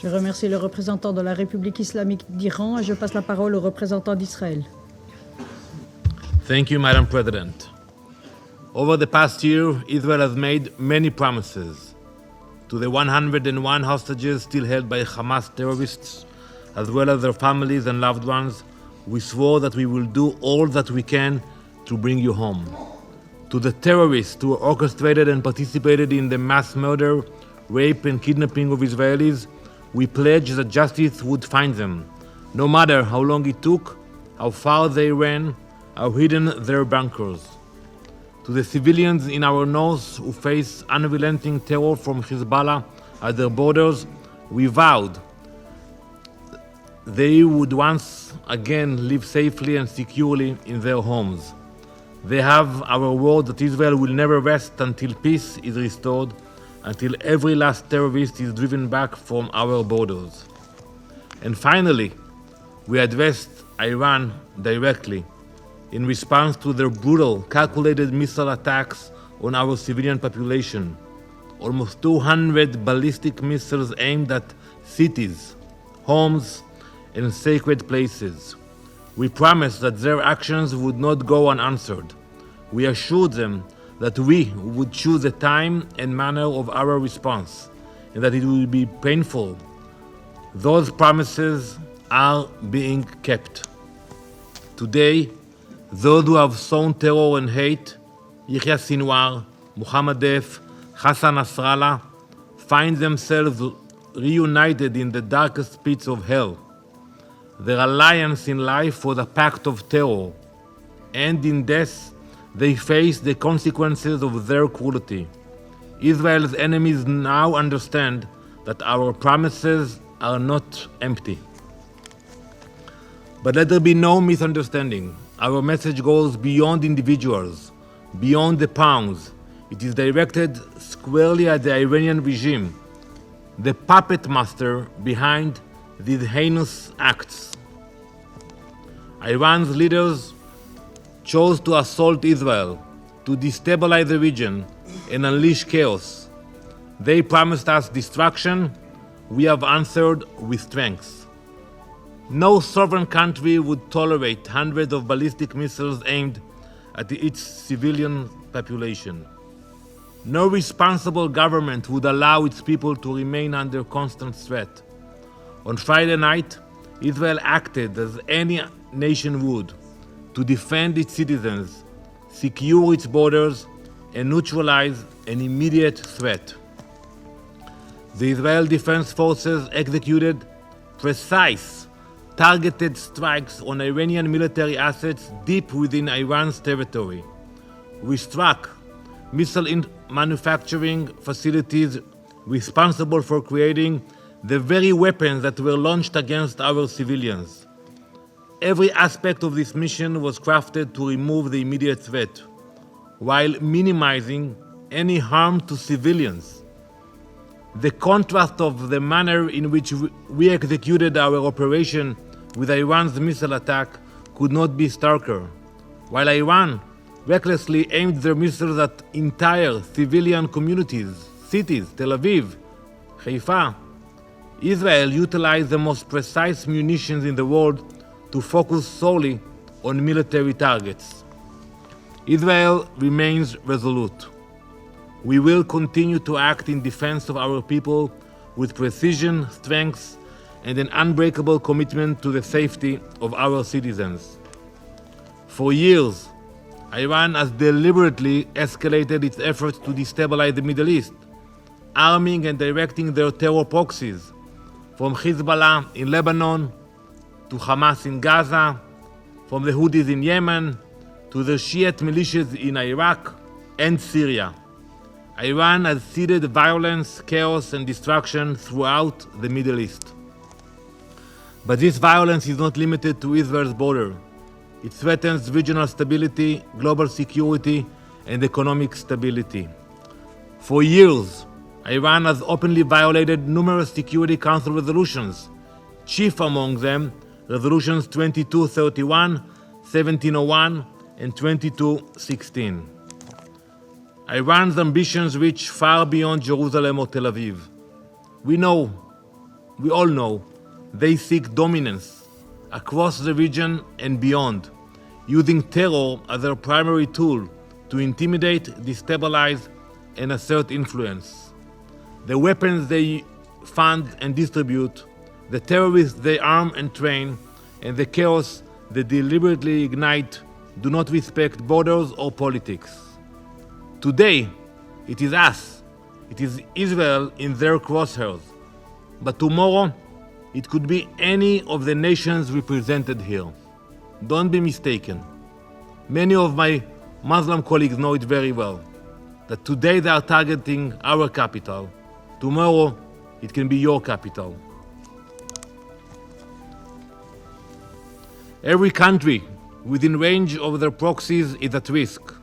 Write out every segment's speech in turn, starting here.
Je remercie le représentant de la République islamique d'Iran et je passe la parole au représentant d'Israël. Thank you, Madam President. Over the past year, Israel has made many promises to the 101 hostages still held by Hamas terrorists, as well as their families and loved ones. We swore that we will do all that we can to bring you home. To the terrorists who orchestrated and participated in the mass murder, rape, and kidnapping of Israelis, we pledge that justice would find them, no matter how long it took, how far they ran, how hidden their bunkers. To the civilians in our north who face unrelenting terror from Hezbollah at their borders, we vowed they would once again live safely and securely in their homes. They have our word that Israel will never rest until peace is restored, until every last terrorist is driven back from our borders. And finally, we addressed Iran directly in response to their brutal, calculated missile attacks on our civilian population. Almost 200 ballistic missiles aimed at cities, homes, and sacred places. We promised that their actions would not go unanswered. We assured them that we would choose the time and manner of our response, and that it would be painful. Those promises are being kept. Today, those who have sown terror and hate, Yahya Sinwar, Muhammad Deif, Hassan Nasrallah, find themselves reunited in the darkest pits of hell. Their alliance in life was a pact of terror, and in death, they face the consequences of their cruelty. Israel's enemies now understand that our promises are not empty. But let there be no misunderstanding. Our message goes beyond individuals, beyond the pawns. It is directed squarely at the Iranian regime, the puppet master behind these heinous acts. Iran's leaders chose to assault Israel, to destabilize the region and unleash chaos. They promised us destruction. We have answered with strength. No sovereign country would tolerate hundreds of ballistic missiles aimed at its civilian population. No responsible government would allow its people to remain under constant threat. On Friday night, Israel acted as any nation would, to defend its citizens, secure its borders, and neutralize an immediate threat. The Israel Defense Forces executed precise, targeted strikes on Iranian military assets deep within Iran's territory. We struck missile manufacturing facilities responsible for creating the very weapons that were launched against our civilians. Every aspect of this mission was crafted to remove the immediate threat, while minimizing any harm to civilians. The contrast of the manner in which we executed our operation with Iran's missile attack could not be starker. While Iran recklessly aimed their missiles at entire civilian communities, cities, Tel Aviv, Haifa, Israel utilized the most precise munitions in the world to focus solely on military targets. Israel remains resolute. We will continue to act in defense of our people with precision, strength, and an unbreakable commitment to the safety of our citizens. For years, Iran has deliberately escalated its efforts to destabilize the Middle East, arming and directing their terror proxies, from Hezbollah in Lebanon to Hamas in Gaza, from the Houthis in Yemen to the Shiite militias in Iraq and Syria. Iran has seeded violence, chaos, and destruction throughout the Middle East. But this violence is not limited to Israel's border. It threatens regional stability, global security, and economic stability. For years, Iran has openly violated numerous Security Council resolutions, chief among them Resolutions 2231, 1701, and 2216. Iran's ambitions reach far beyond Jerusalem or Tel Aviv. We know we all know, they seek dominance across the region and beyond, using terror as their primary tool to intimidate, destabilize, and assert influence. The weapons they fund and distribute, the terrorists they arm and train, and the chaos they deliberately ignite do not respect borders or politics. Today, it is us, it is Israel in their crosshairs, but tomorrow, it could be any of the nations represented here. Don't be mistaken. Many of my Muslim colleagues know it very well, that today they are targeting our capital. Tomorrow, it can be your capital. Every country within range of their proxies is at risk,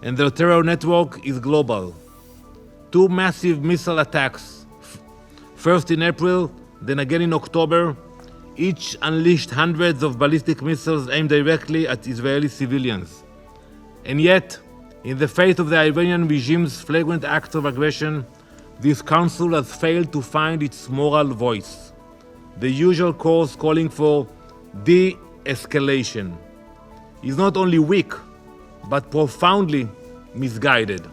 and their terror network is global. 2 massive missile attacks, first in April, then again in October, each unleashed hundreds of ballistic missiles aimed directly at Israeli civilians. And yet, in the face of the Iranian regime's flagrant acts of aggression, this council has failed to find its moral voice. The usual course calling for de-escalation is not only weak, but profoundly misguided.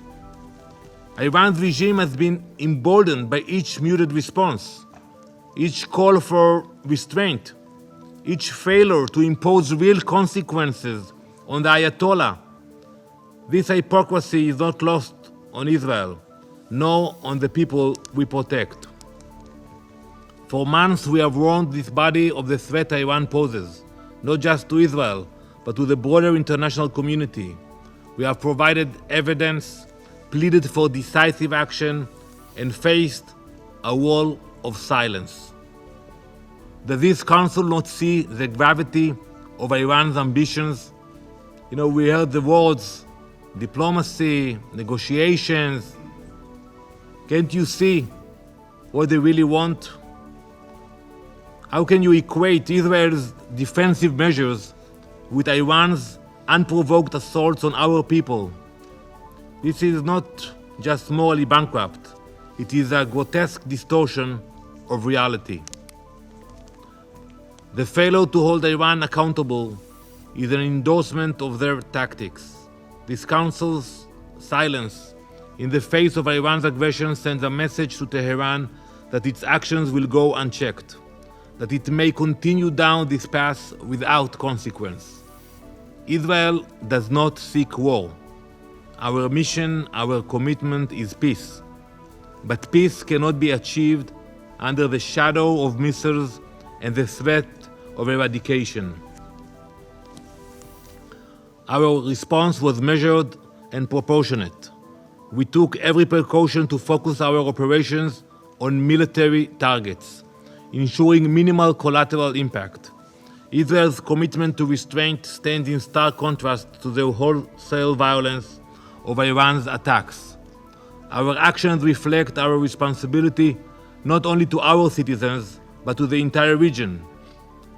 Iran's regime has been emboldened by each muted response, each call for restraint, each failure to impose real consequences on the Ayatollah. This hypocrisy is not lost on Israel, nor on the people we protect. For months we have warned this body of the threat Iran poses, not just to Israel, but to the broader international community. We have provided evidence, pleaded for decisive action, and faced a wall of silence. Does this council not see the gravity of Iran's ambitions? We heard the words diplomacy, negotiations. Can't you see what they really want? How can you equate Israel's defensive measures with Iran's unprovoked assaults on our people? This is not just morally bankrupt, it is a grotesque distortion of reality. The failure to hold Iran accountable is an endorsement of their tactics. This council's silence in the face of Iran's aggression sends a message to Tehran that its actions will go unchecked, that it may continue down this path without consequence. Israel does not seek war. Our mission, our commitment is peace. But peace cannot be achieved under the shadow of missiles and the threat of eradication. Our response was measured and proportionate. We took every precaution to focus our operations on military targets, ensuring minimal collateral impact. Israel's commitment to restraint stands in stark contrast to the wholesale violence of Iran's attacks. Our actions reflect our responsibility not only to our citizens, but to the entire region.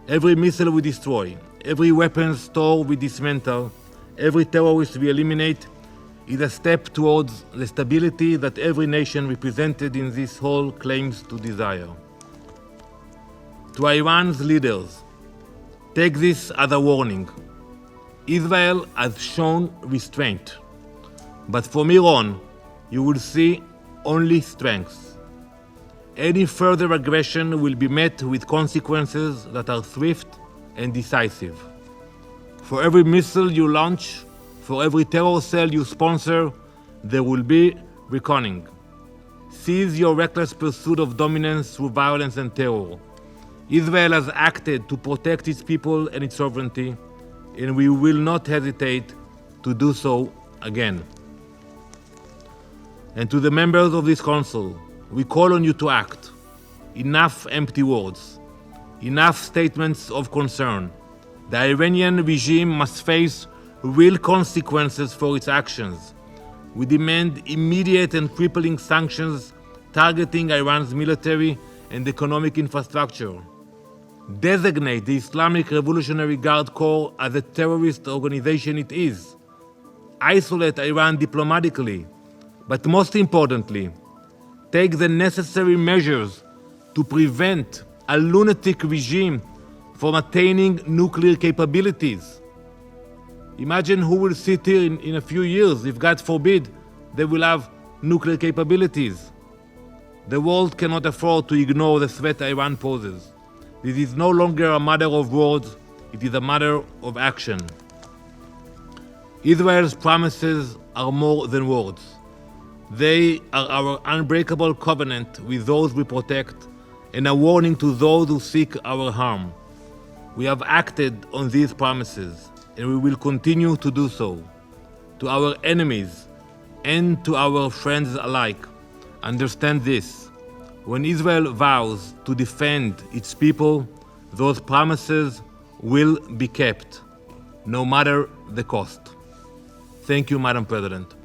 Every missile we destroy, every weapons store we dismantle, every terrorist we eliminate is a step towards the stability that every nation represented in this hall claims to desire. To Iran's leaders, take this as a warning. Israel has shown restraint, but from here on, you will see only strength. Any further aggression will be met with consequences that are swift and decisive. For every missile you launch, for every terror cell you sponsor, there will be reckoning. Cease your reckless pursuit of dominance through violence and terror. Israel has acted to protect its people and its sovereignty, and we will not hesitate to do so again. And to the members of this council, we call on you to act. Enough empty words. Enough statements of concern. The Iranian regime must face real consequences for its actions. We demand immediate and crippling sanctions targeting Iran's military and economic infrastructure. Designate the Islamic Revolutionary Guard Corps as a terrorist organization it is. Isolate Iran diplomatically, but most importantly, take the necessary measures to prevent a lunatic regime from attaining nuclear capabilities. Imagine who will sit here in a few years if, God forbid, they will have nuclear capabilities. The world cannot afford to ignore the threat Iran poses. This is no longer a matter of words, it is a matter of action. Israel's promises are more than words. They are our unbreakable covenant with those we protect and a warning to those who seek our harm. We have acted on these promises and we will continue to do so. To our enemies and to our friends alike, understand this. When Israel vows to defend its people, those promises will be kept, no matter the cost. Thank you, Madam President.